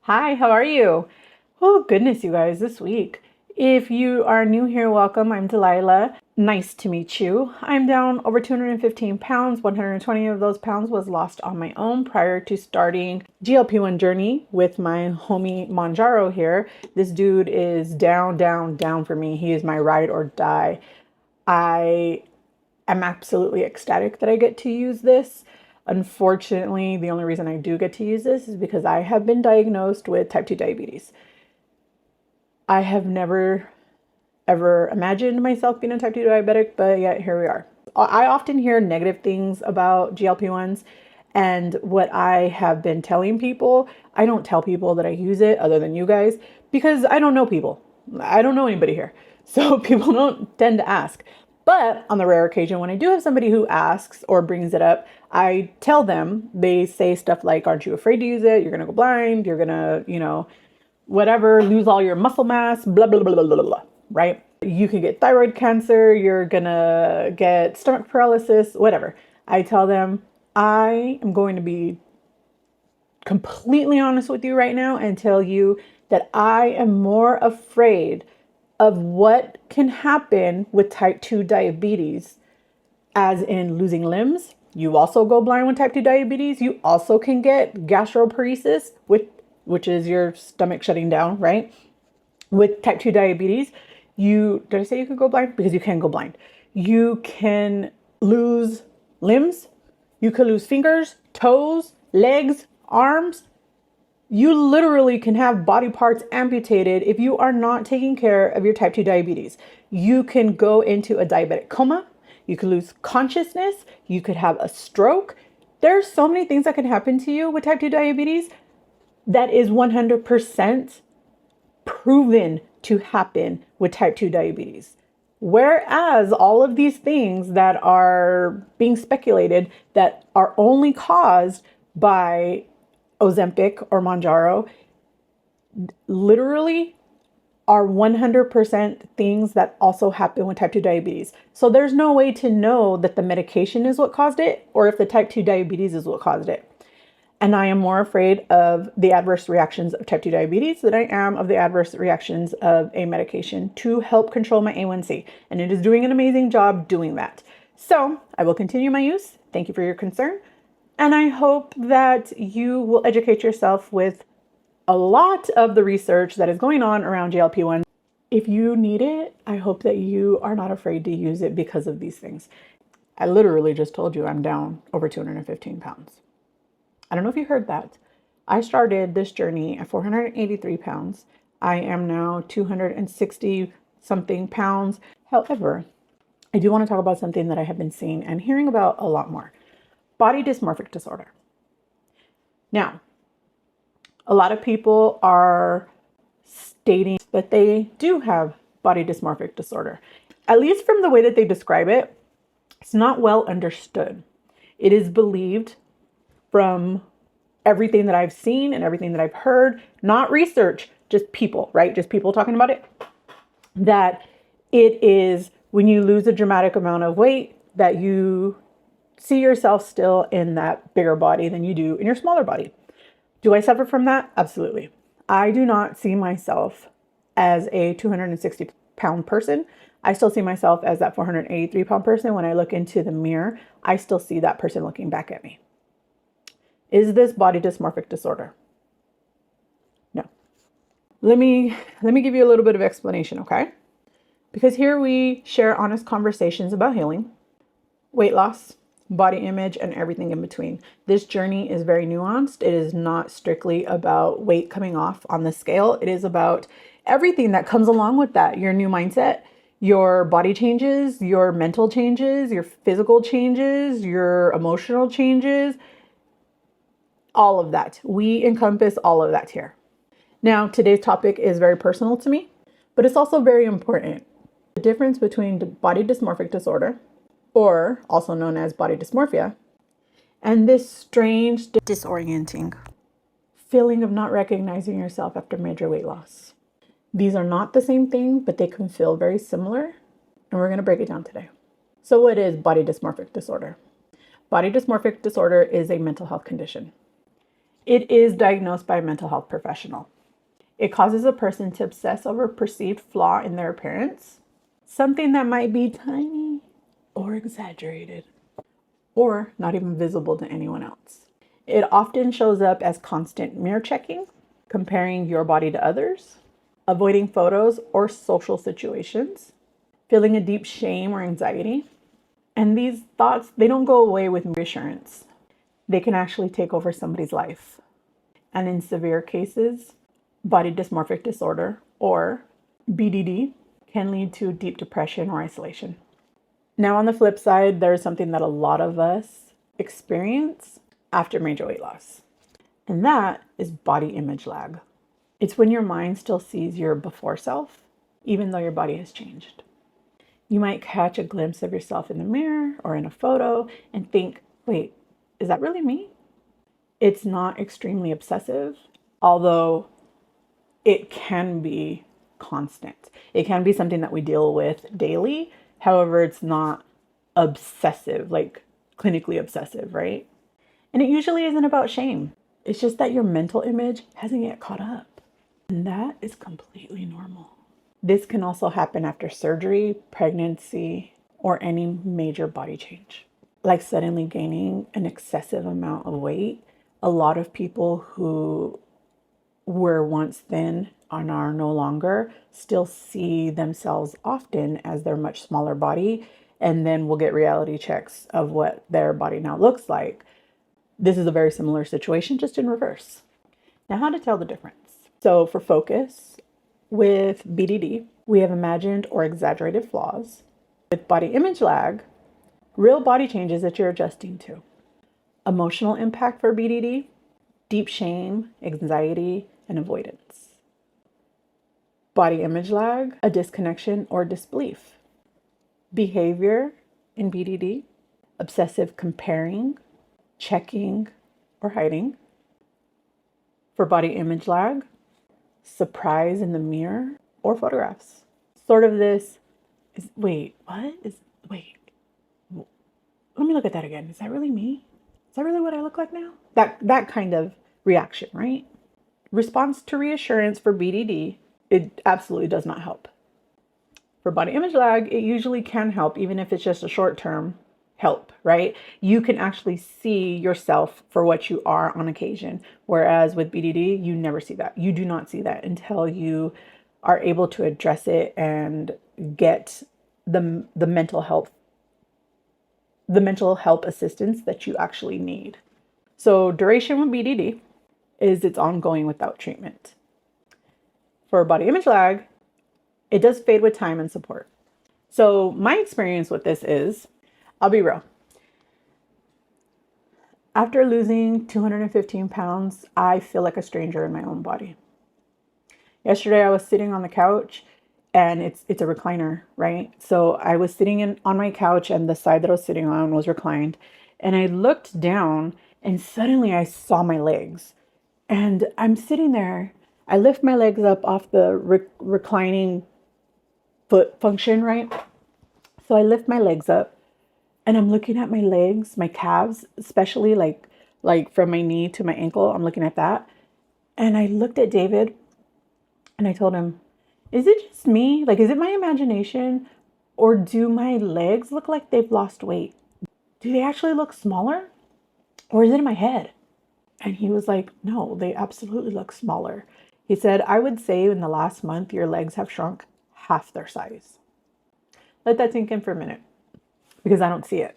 Hi, how are you? Oh, goodness, you guys, this week. If you are new here, welcome. I'm Delilah. Nice to meet you. I'm down over 215 pounds. 120 of those pounds was lost on my own prior to starting GLP-1 journey with my homie Mounjaro here. This dude is down, down, down for me. He is my ride or die. I am absolutely ecstatic that I get to use this. Unfortunately, the only reason I do get to use this is because I have been diagnosed with type 2 diabetes. I have never ever imagined myself being a type 2 diabetic, but yet here we are. I often hear negative things about GLP-1s, and what I have been telling people, I don't tell people that I use it other than you guys because I don't know people. I don't know anybody here. So people don't tend to ask. But on the rare occasion when I do have somebody who asks or brings it up, I tell them. They say stuff like, aren't you afraid to use it? You're going to go blind. You're going to, whatever, lose all your muscle mass, blah, blah, blah, blah, blah, blah, right? You can get thyroid cancer. You're going to get stomach paralysis, whatever. I tell them, I am going to be completely honest with you right now and tell you that I am more afraid of what can happen with type 2 diabetes, as in losing limbs. You also go blind with type 2 diabetes. You also can get gastroparesis, which is your stomach shutting down, right? With type 2 diabetes, did I say you could go blind? Because you can go blind. You can lose limbs. You could lose fingers, toes, legs, arms. You literally can have body parts amputated if you are not taking care of your type 2 diabetes. You can go into a diabetic coma. You could lose consciousness. You could have a stroke. There's so many things that can happen to you with type 2 diabetes that is 100% proven to happen with type 2 diabetes. Whereas all of these things that are being speculated that are only caused by Ozempic or Mounjaro literally are 100% things that also happen with type 2 diabetes. So there's no way to know that the medication is what caused it or if the type 2 diabetes is what caused it. And I am more afraid of the adverse reactions of type 2 diabetes than I am of the adverse reactions of a medication to help control my A1C. And it is doing an amazing job doing that. So I will continue my use. Thank you for your concern. And I hope that you will educate yourself with a lot of the research that is going on around GLP-1. If you need it, I hope that you are not afraid to use it because of these things. I literally just told you I'm down over 215 pounds. I don't know if you heard that. I started this journey at 483 pounds. I am now 260 something pounds. However, I do want to talk about something that I have been seeing and hearing about a lot more. Body dysmorphic disorder. Now, a lot of people are stating that they do have body dysmorphic disorder. At least from the way that they describe it, it's not well understood. It is believed from everything that I've seen and everything that I've heard, not research, just people, right? Just people talking about it, that it is when you lose a dramatic amount of weight that you see yourself still in that bigger body than you do in your smaller body. Do I suffer from that? Absolutely. I do not see myself as a 260 pound person. I still see myself as that 483 pound person. When I look into the mirror, I still see that person looking back at me. Is this body dysmorphic disorder? No. Let me give you a little bit of explanation, okay? Because here we share honest conversations about healing, weight loss, body image, and everything in between. This journey is very nuanced. It is not strictly about weight coming off on the scale. It is about everything that comes along with that. Your new mindset, your body changes, your mental changes, your physical changes, your emotional changes, all of that. We encompass all of that here. Now, today's topic is very personal to me, but it's also very important. The difference between body dysmorphic disorder, or also known as body dysmorphia, and this strange disorienting feeling of not recognizing yourself after major weight loss. These are not the same thing, but they can feel very similar, and we're going to break it down today. So what is body dysmorphic disorder? Body dysmorphic disorder is a mental health condition. It is diagnosed by a mental health professional. It causes a person to obsess over a perceived flaw in their appearance, something that might be tiny or exaggerated, or not even visible to anyone else. It often shows up as constant mirror checking, comparing your body to others, avoiding photos or social situations, feeling a deep shame or anxiety. And these thoughts, they don't go away with reassurance. They can actually take over somebody's life. And in severe cases, body dysmorphic disorder, or BDD, can lead to deep depression or isolation. Now, on the flip side, there's something that a lot of us experience after major weight loss, and that is body image lag. It's when your mind still sees your before self, even though your body has changed. You might catch a glimpse of yourself in the mirror or in a photo and think, wait, is that really me? It's not extremely obsessive, although it can be constant. It can be something that we deal with daily. However, it's not obsessive, like clinically obsessive, right? And it usually isn't about shame. It's just that your mental image hasn't yet caught up. And that is completely normal. This can also happen after surgery, pregnancy, or any major body change. Like suddenly gaining an excessive amount of weight. A lot of people who were once thin and are no longer still see themselves often as their much smaller body, and then we'll get reality checks of what their body now looks like. This is a very similar situation, just in reverse. Now, how to tell the difference. So for focus, with BDD, we have imagined or exaggerated flaws. With body image lag, real body changes that you're adjusting to. Emotional impact for BDD, deep shame, anxiety, and avoidance. Body image lag, a disconnection or disbelief. Behavior in BDD, obsessive comparing, checking, or hiding. For body image lag, surprise in the mirror or photographs. Sort of this is, wait, let me look at that again. Is that really me? Is that really what I look like now? That kind of reaction, right? Response to reassurance for BDD, it absolutely does not help. For body image lag, it usually can help, even if it's just a short-term help, right? You can actually see yourself for what you are on occasion. Whereas with BDD, you never see that. You do not see that until you are able to address it and get the mental health assistance that you actually need. So duration with BDD is it's ongoing without treatment. For body image lag, it does fade with time and support. So my experience with this is, I'll be real. After losing 215 pounds, I feel like a stranger in my own body. Yesterday, I was sitting on the couch, and it's a recliner, right? So I was sitting on my couch, and the side that I was sitting on was reclined. And I looked down, and suddenly I saw my legs. And I'm sitting there. I lift my legs up off the reclining foot function, right? So I lift my legs up, and I'm looking at my legs, my calves, especially like from my knee to my ankle. I'm looking at that. And I looked at David and I told him, is it just me? Like, is it my imagination? Or do my legs look like they've lost weight? Do they actually look smaller? Or is it in my head? And he was like, no, they absolutely look smaller. He said, I would say in the last month, your legs have shrunk half their size. Let that sink in for a minute, because I don't see it.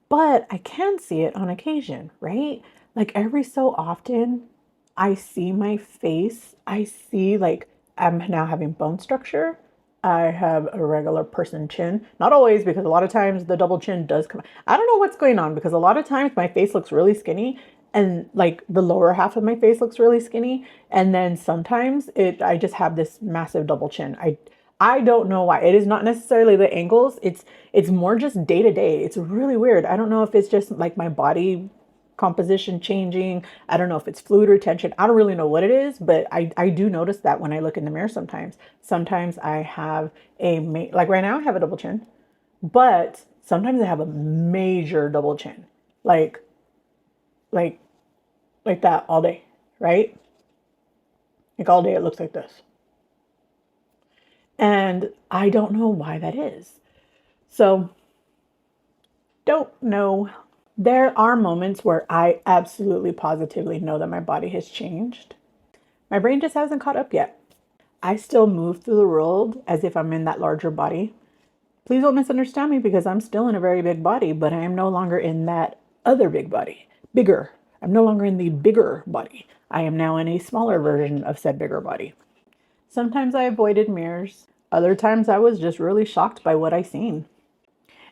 But I can see it on occasion, right? Like every so often, I see my face. I see like I'm now having bone structure. I have a regular person chin. Not always, because a lot of times the double chin does come. I don't know what's going on, because a lot of times my face looks really skinny, and like the lower half of my face looks really skinny. And then sometimes I just have this massive double chin. I don't know why. It is not necessarily the angles. It's more just day to day. It's really weird. I don't know if it's just like my body composition changing. I don't know if it's fluid retention. I don't really know what it is, but I do notice that when I look in the mirror sometimes. Sometimes I have like right now I have a double chin, but sometimes I have a major double chin. Like like that all day, right? Like all day it looks like this. And I don't know why that is. So, don't know. There are moments where I absolutely positively know that my body has changed. My brain just hasn't caught up yet. I still move through the world as if I'm in that larger body. Please don't misunderstand me because I'm still in a very big body, but I am no longer in that other big body. Bigger. I'm no longer in the bigger body. I am now in a smaller version of said bigger body. Sometimes I avoided mirrors. Other times I was just really shocked by what I seen.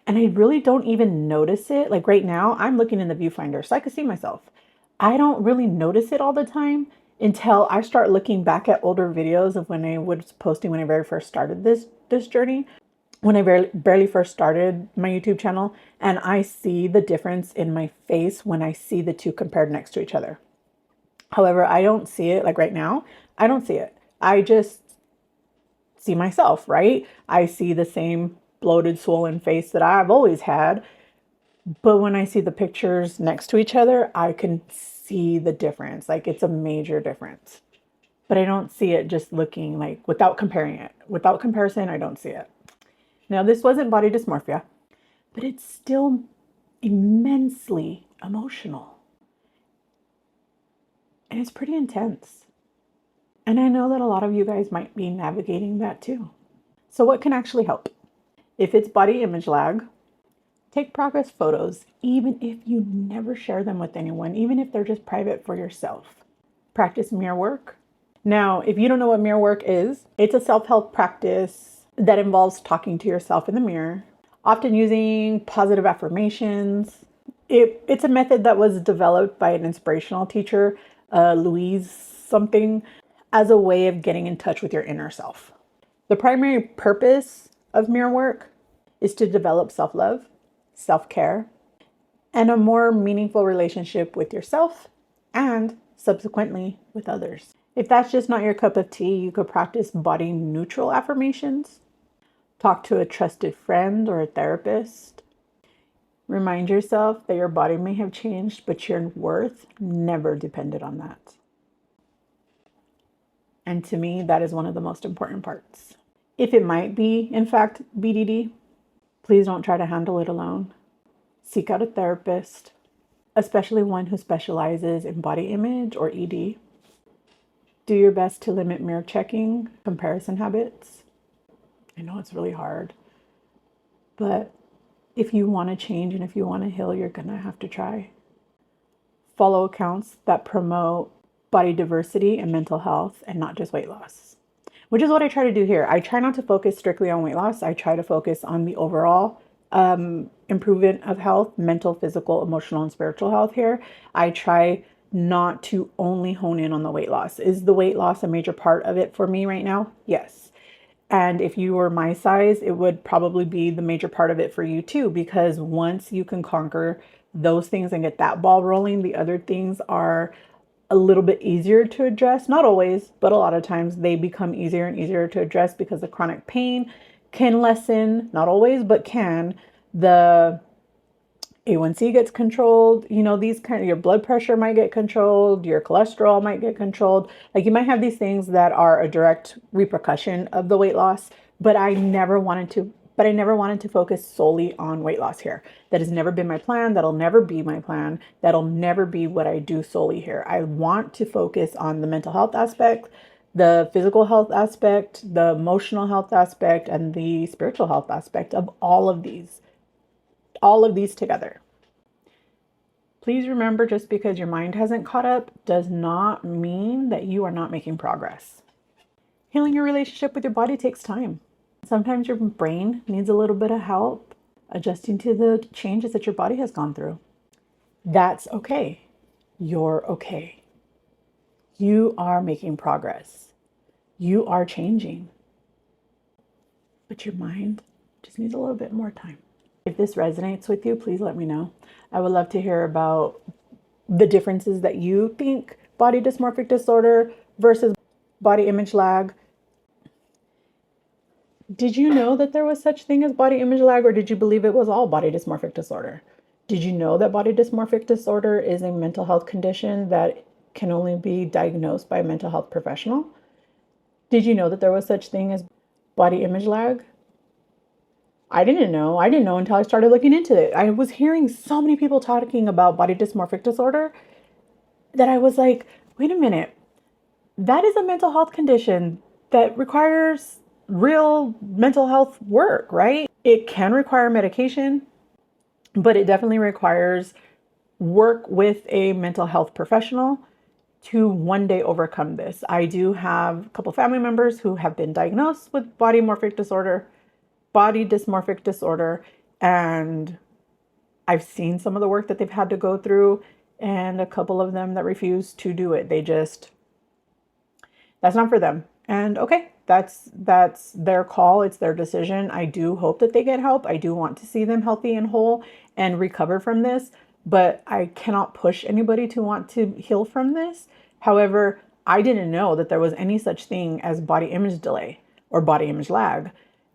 And I really don't even notice it. Like right now, I'm looking in the viewfinder so I can see myself. I don't really notice it all the time until I start looking back at older videos of when I was posting when I very first started this journey. When I barely first started my YouTube channel, and I see the difference in my face when I see the two compared next to each other. However, I don't see it like right now. I don't see it. I just see myself, right? I see the same bloated, swollen face that I've always had. But when I see the pictures next to each other, I can see the difference. Like it's a major difference. But I don't see it just looking like without comparing it. Without comparison, I don't see it. Now, this wasn't body dysmorphia, but it's still immensely emotional. And it's pretty intense. And I know that a lot of you guys might be navigating that too. So what can actually help? If it's body image lag, take progress photos, even if you never share them with anyone, even if they're just private for yourself. Practice mirror work. Now, if you don't know what mirror work is, it's a self-help practice that involves talking to yourself in the mirror, often using positive affirmations. It's a method that was developed by an inspirational teacher, Louise something, as a way of getting in touch with your inner self. The primary purpose of mirror work is to develop self-love, self-care, and a more meaningful relationship with yourself and subsequently with others. If that's just not your cup of tea, you could practice body neutral affirmations. Talk to a trusted friend or a therapist. Remind yourself that your body may have changed, but your worth never depended on that. And to me, that is one of the most important parts. If it might be, in fact, BDD, please don't try to handle it alone. Seek out a therapist, especially one who specializes in body image or ED. Do your best to limit mirror checking, comparison habits. I know it's really hard, but if you want to change and if you want to heal, you're going to have to try. Follow accounts that promote body diversity and mental health and not just weight loss, which is what I try to do here. I try not to focus strictly on weight loss. I try to focus on the overall improvement of health, mental, physical, emotional, and spiritual health here. I try not to only hone in on the weight loss. Is the weight loss a major part of it for me right now? Yes. And if you were my size, it would probably be the major part of it for you too, because once you can conquer those things and get that ball rolling, the other things are a little bit easier to address. Not always, but a lot of times they become easier and easier to address because the chronic pain can lessen, not always, but can. The A1C gets controlled, these kind of, your blood pressure might get controlled, your cholesterol might get controlled. Like you might have these things that are a direct repercussion of the weight loss, but I never wanted to focus solely on weight loss here. That has never been my plan. That'll never be my plan. That'll never be what I do solely here. I want to focus on the mental health aspect, the physical health aspect, the emotional health aspect, and the spiritual health aspect of all of these together. Please remember, just because your mind hasn't caught up does not mean that you are not making progress. Healing your relationship with your body takes time. Sometimes your brain needs a little bit of help adjusting to the changes that your body has gone through. That's okay. You're okay. You are making progress. You are changing. But your mind just needs a little bit more time. If this resonates with you, please let me know. I would love to hear about the differences that you think body dysmorphic disorder versus body image lag. Did you know that there was such thing as body image lag, or did you believe it was all body dysmorphic disorder? Did you know that body dysmorphic disorder is a mental health condition that can only be diagnosed by a mental health professional? Did you know that there was such thing as body image lag? I didn't know. I didn't know until I started looking into it. I was hearing so many people talking about body dysmorphic disorder that I was like, wait a minute. That is a mental health condition that requires real mental health work, right? It can require medication, but it definitely requires work with a mental health professional to one day overcome this. I do have a couple family members who have been diagnosed with body dysmorphic disorder, and I've seen some of the work that they've had to go through, and a couple of them that refuse to do it. That's not for them. And okay, that's their call. It's their decision. I do hope that they get help. I do want to see them healthy and whole and recover from this, but I cannot push anybody to want to heal from this. However, I didn't know that there was any such thing as body image delay or body image lag.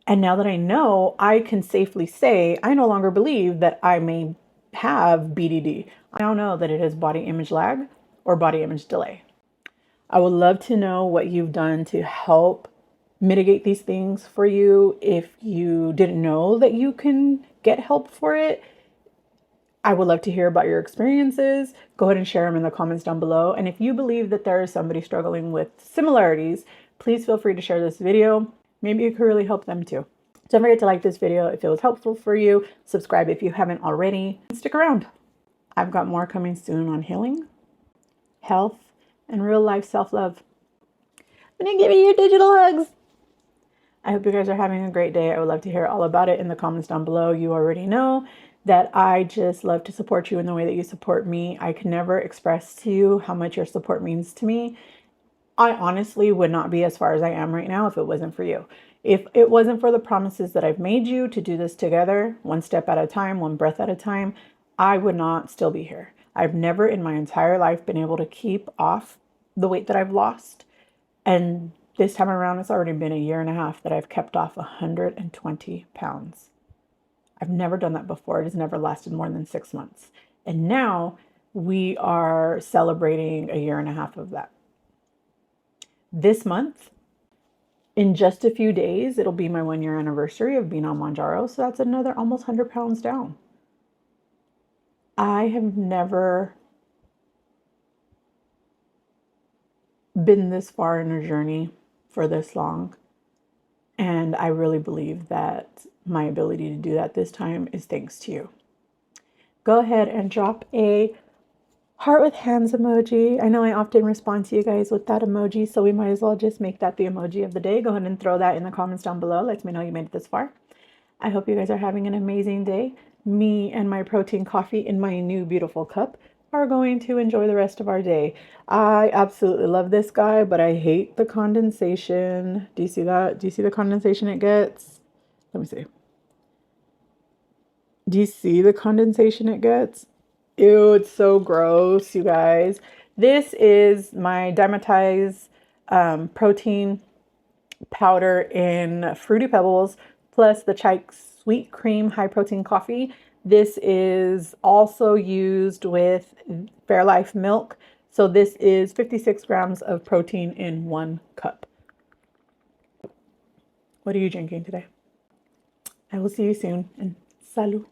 And now that I know, I can safely say I no longer believe that I may have BDD. I now know that it is body image lag or body image delay. I would love to know what you've done to help mitigate these things for you. If you didn't know that you can get help for it, I would love to hear about your experiences. Go ahead and share them in the comments down below. And if you believe that there is somebody struggling with similarities, please feel free to share this video. Maybe it could really help them too. Don't forget to like this video if it was helpful for you. Subscribe if you haven't already. And stick around. I've got more coming soon on healing, health, and real life self-love. I'm gonna give you your digital hugs. I hope you guys are having a great day. I would love to hear all about it in the comments down below. You already know that I just love to support you in the way that you support me. I can never express to you how much your support means to me. I honestly would not be as far as I am right now if it wasn't for you. If it wasn't for the promises that I've made you to do this together, one step at a time, one breath at a time, I would not still be here. I've never in my entire life been able to keep off the weight that I've lost. And this time around, it's already been a year and a half that I've kept off 120 pounds. I've never done that before. It has never lasted more than 6 months. And now we are celebrating a year and a half of that. This month, in just a few days, it'll be my 1 year anniversary of being on Mounjaro. So that's another almost 100 pounds down. I have never been this far in a journey for this long. And I really believe that my ability to do that this time is thanks to you. Go ahead and drop a heart with hands emoji. I know I often respond to you guys with that emoji, so we might as well just make that the emoji of the day. Go ahead and throw that in the comments down below. Let me know you made it this far. I hope you guys are having an amazing day. Me and my protein coffee in my new beautiful cup are going to enjoy the rest of our day. I absolutely love this guy, but I hate the condensation. Do you see that? Do you see the condensation it gets? Let me see. Do you see the condensation it gets? Ew, it's so gross, you guys. This is my Dimetized protein powder in Fruity Pebbles plus the Chike sweet cream high protein coffee. This is also used with Fairlife milk. So this is 56 grams of protein in 1 cup. What are you drinking today? I will see you soon, and salud.